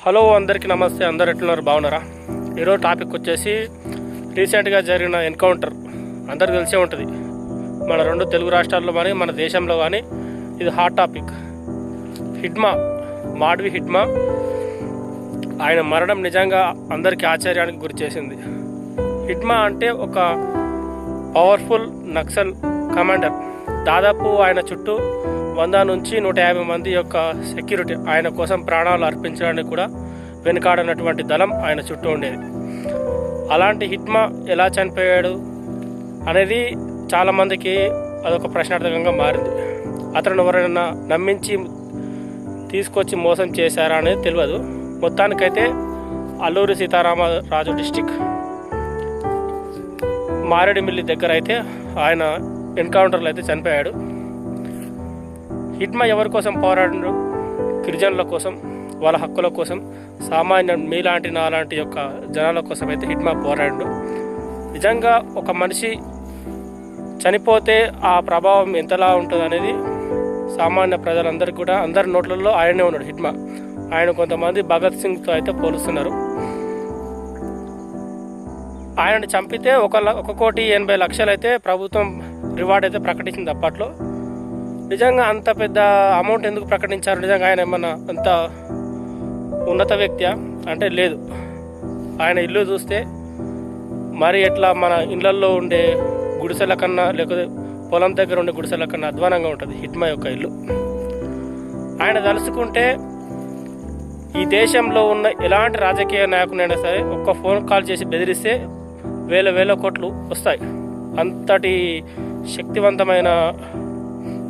Hello అందరికీ నమస్తే. అందరు ఎట్లున్నారు? బాగున్నారా? ఈరోజు టాపిక్ వచ్చేసి రీసెంట్గా జరిగిన ఎన్కౌంటర్ అందరికి తెలిసే ఉంటుంది. మన రెండు తెలుగు రాష్ట్రాల్లో కానీ మన దేశంలో కానీ ఇది హాట్ టాపిక్. హిడ్మా, మాధవి హిడ్మా, ఆయన మరణం నిజంగా అందరికీ ఆశ్చర్యానికి గురి చేసింది. హిడ్మా అంటే ఒక పవర్ఫుల్ నక్సల్ కమాండర్. దాదాపు ఆయన చుట్టూ 100 నుంచి 150 మంది యొక్క సెక్యూరిటీ, ఆయన కోసం ప్రాణాలు అర్పించడానికి కూడా వెనుకాడనటువంటి దళం ఆయన చుట్టూ ఉండేది. అలాంటి హిడ్మా ఎలా చనిపోయాడు అనేది చాలామందికి అదొక ప్రశ్నార్థకంగా మారింది. అతను ఎవరైనా నమ్మించి తీసుకొచ్చి మోసం చేశారా అనేది తెలియదు. మొత్తానికైతే అల్లూరి సీతారామరాజు డిస్టిక్ మారేడుమిల్లి దగ్గర అయితే ఆయన ఎన్కౌంటర్లో అయితే చనిపోయాడు. హిడ్మా ఎవరి కోసం పోరాడు? గిరిజనుల కోసం, వాళ్ళ హక్కుల కోసం, సామాన్య మీలాంటి నాలాంటి యొక్క జనాల కోసం అయితే హిడ్మా పోరాడు. నిజంగా ఒక మనిషి చనిపోతే ఆ ప్రభావం ఎంతలా ఉంటుంది అనేది సామాన్య ప్రజలందరికీ కూడా, అందరి నోట్లలో ఆయనే ఉన్నాడు హిడ్మా. ఆయన కొంతమంది భగత్ సింగ్తో అయితే పోలుస్తున్నారు. ఆయనను చంపితే 1,80,00,000 అయితే ప్రభుత్వం రివార్డ్ అయితే ప్రకటించింది అప్పట్లో. నిజంగా అంత పెద్ద అమౌంట్ ఎందుకు ప్రకటించారు? నిజంగా ఆయన ఏమన్నా అంత ఉన్నత వ్యక్తి అంటే లేదు. ఆయన ఇల్లు చూస్తే మరి ఎట్లా మన ఇళ్ళల్లో ఉండే గుడిసెల కన్నా, లేకపోతే పొలం దగ్గర ఉండే గుడిసెల కన్నా అధ్వానంగా ఉంటుంది హిడ్మా యొక్క ఇల్లు. ఆయన తలుచుకుంటే ఈ దేశంలో ఉన్న ఎలాంటి రాజకీయ నాయకునైనా సరే ఒక్క ఫోన్ కాల్ చేసి బెదిరిస్తే వేల కోట్లు వస్తాయి. అంతటి శక్తివంతమైన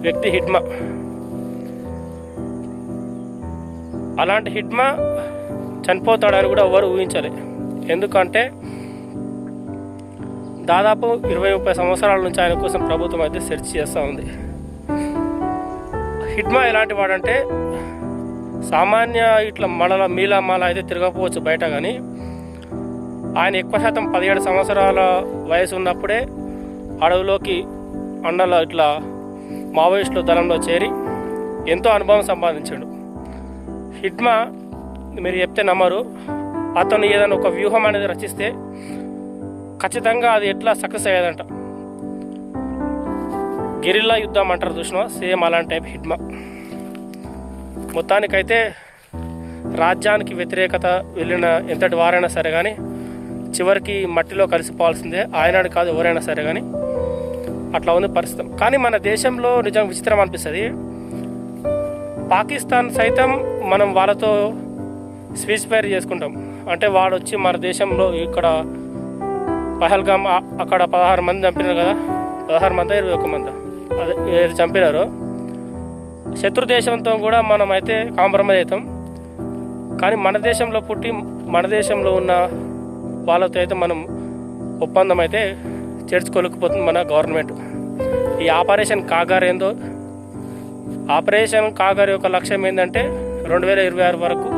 వ్యక్తి హిడ్మా. అలాంటి హిడ్మా చనిపోతాడని కూడా ఎవరు ఊహించలే. ఎందుకంటే దాదాపు 20-30 సంవత్సరాల నుంచి ఆయన కోసం ప్రభుత్వం అయితే సెర్చ్ చేస్తూ ఉంది. హిడ్మా ఎలాంటి వాడంటే సామాన్య ఇట్లా మీలా అయితే తిరగకపోవచ్చు బయట, కానీ ఆయన ఎక్కువ శాతం 17 సంవత్సరాల వయసు ఉన్నప్పుడే అడవిలోకి అన్నల ఇట్లా మావోయిస్టుల దళంలో చేరి ఎంతో అనుభవం సంపాదించాడు. హిడ్మా మీరు చెప్తే నమ్మరు, అతను ఏదైనా ఒక వ్యూహం అనేది రచిస్తే ఖచ్చితంగా అది ఎట్లా సక్సెస్ అయ్యేదంట. గెరిల్లా యుద్ధం అంటారు చూసినా, సేమ్ అలాంటి టైప్ హిడ్మా. మొత్తానికైతే రాజ్యానికి వ్యతిరేకత వెళ్ళిన ఎంతటి వారైనా సరే కానీ చివరికి మట్టిలో కలిసిపోవాల్సిందే. ఆయనాడు కాదు, ఎవరైనా సరే కానీ అట్లా ఉంది పరిస్థితి. కానీ మన దేశంలో నిజంగా విచిత్రం అనిపిస్తుంది. పాకిస్తాన్ సైతం మనం వాళ్ళతో స్పీచ్ ఫైర్ చేసుకుంటాం. అంటే వాడు వచ్చి మన దేశంలో ఇక్కడ పహల్గామ్ అక్కడ 16 మంది చంపినారు కదా, 16 మంది 21 మంది అదే ఏది చంపినారో. శత్రు దేశంతో కూడా మనం అయితే కాంప్రమైజ్ అవుతాం. కానీ మన దేశంలో పుట్టి మన దేశంలో ఉన్న వాళ్ళతో అయితే మనం ఒప్పందం అయితే చేర్చుకోలేకపోతుంది మన గవర్నమెంట్. ఈ ఆపరేషన్ కాగార్ ఏందో, ఆపరేషన్ కాగార్ యొక్క లక్ష్యం ఏంటంటే 2026 వరకు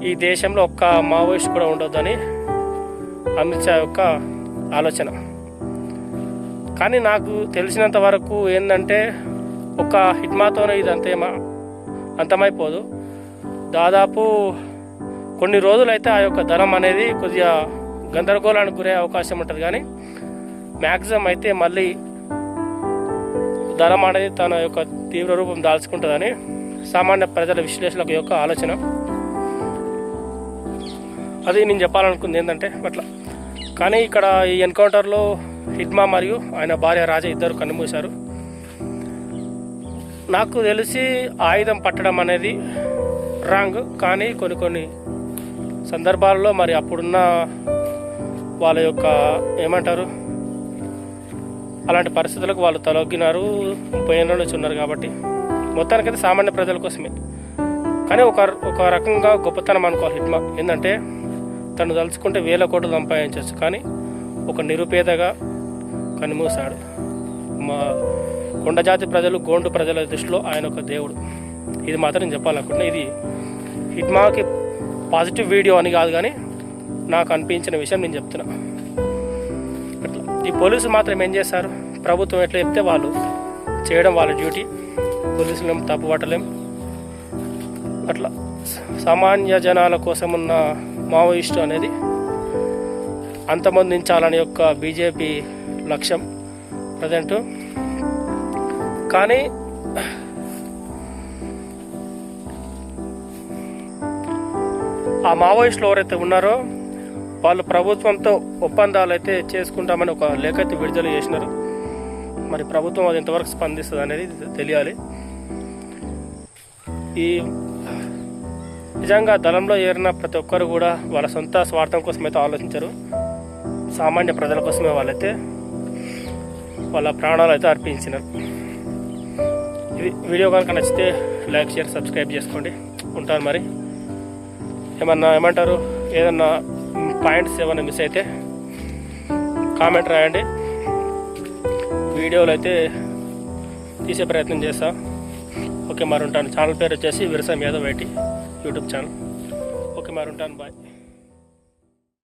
ఈ దేశంలో ఒక్క మావోయిస్ట్ కూడా ఉండొద్దని అమిత్ షా యొక్క ఆలోచన. కానీ నాకు తెలిసినంత వరకు ఏంటంటే ఒక హిడ్మాతోనే ఇది అంతమైపోదు. దాదాపు కొన్ని రోజులైతే ఆ యొక్క దళం అనేది కొద్దిగా గందరగోళానికి గురే అవకాశం ఉంటుంది. కానీ మ్యాక్సిమం అయితే మళ్ళీ దళం అనేది తన యొక్క తీవ్ర రూపం దాల్చుకుంటుందని సామాన్య ప్రజల విశ్లేషణ యొక్క ఆలోచన. అది నేను చెప్పాలనుకుంది ఏంటంటే అట్లా. కానీ ఇక్కడ ఈ ఎన్కౌంటర్లో హిడ్మా మరియు ఆయన భార్య రాజా ఇద్దరు కన్నుమూశారు. నాకు తెలిసి ఆయుధం పట్టడం అనేది రాంగ్, కానీ కొన్ని సందర్భాల్లో మరి అప్పుడున్న వాళ్ళ యొక్క ఏమంటారు అలాంటి పరిస్థితులకు వాళ్ళు తలొగ్గినారు, 30 ఏళ్ళ నుంచి ఉన్నారు. కాబట్టి మొత్తానికైతే సామాన్య ప్రజల కోసమే. కానీ ఒక రకంగా గొప్పతనం అనుకోవాలి హిడ్మా. ఏంటంటే తను తలుచుకుంటే వేల కోట్లు సంపాదించవచ్చు, కానీ ఒక నిరుపేదగా కన్నుమూశాడు. మా కొండజాతి ప్రజలు, గోండు ప్రజల దృష్టిలో ఆయన ఒక దేవుడు. ఇది మాత్రం నేను చెప్పాలనుకుంటున్నా. ఇది హిడ్మాకి పాజిటివ్ వీడియో అని కాదు, కానీ నాకు అనిపించిన విషయం నేను చెప్తున్నా. అట్లా ఈ పోలీసు మాత్రం ఏం చేస్తారు? ప్రభుత్వం ఎట్లా చెప్తే వాళ్ళు చేయడం వాళ్ళ డ్యూటీ. పోలీసులు తప్పు పట్టలేం. అట్లా సామాన్య జనాల కోసం ఉన్న మావోయిస్టు అనేది అంతమొందించాలని యొక్క బీజేపీ లక్ష్యం ప్రజెంటు. కానీ ఆ మావోయిస్టులు ఎవరైతే ఉన్నారో వాళ్ళు ప్రభుత్వంతో ఒప్పందాలు అయితే చేసుకుంటామని ఒక లేఖ అయితే విడుదల చేసినారు. మరి ప్రభుత్వం అది ఎంతవరకు స్పందిస్తుంది అనేది తెలియాలి. ఈ నిజంగా దళంలో చేరిన ప్రతి ఒక్కరు కూడా వాళ్ళ సొంత స్వార్థం కోసం అయితే ఆలోచించరు. సామాన్య ప్రజల కోసమే వాళ్ళైతే వాళ్ళ ప్రాణాలు అయితే అర్పించినారు. ఇది వీడియో కనుక నచ్చితే లైక్, షేర్, సబ్స్క్రైబ్ చేసుకోండి. ఉంటాను మరి. ఏమంటారు, ఏదన్నా పాయింట్స్ ఏమైనా మిస్ అయితే కామెంట్ రాయండి. వీడియోలు అయితే తీసే ప్రయత్నం చేస్తా. ఓకే మరి ఉంటాను. ఛానల్ పేరు వచ్చేసి Virasam Yadav IT YouTube channel. Okay మరి ఉంటాను. బాయ్.